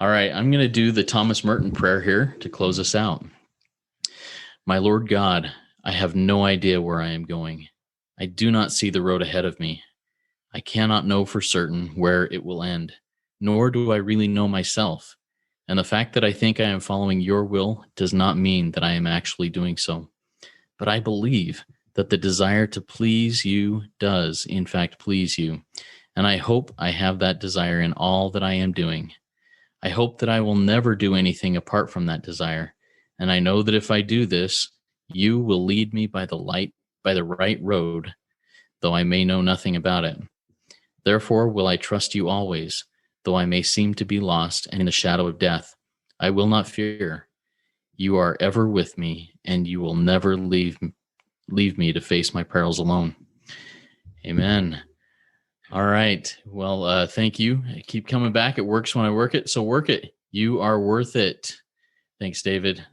All right. I'm going to do the Thomas Merton prayer here to close us out. My Lord God, I have no idea where I am going. I do not see the road ahead of me. I cannot know for certain where it will end, nor do I really know myself. And the fact that I think I am following your will does not mean that I am actually doing so. But I believe that the desire to please you does, in fact, please you. And I hope I have that desire in all that I am doing. I hope that I will never do anything apart from that desire. And I know that if I do this, you will lead me by the right road, though I may know nothing about it. Therefore will I trust you always, though I may seem to be lost and in the shadow of death. I will not fear. You are ever with me, and you will never leave me to face my perils alone. Amen. All right. Well, thank you. Keep coming back. It works when I work it, so work it. You are worth it. Thanks, David.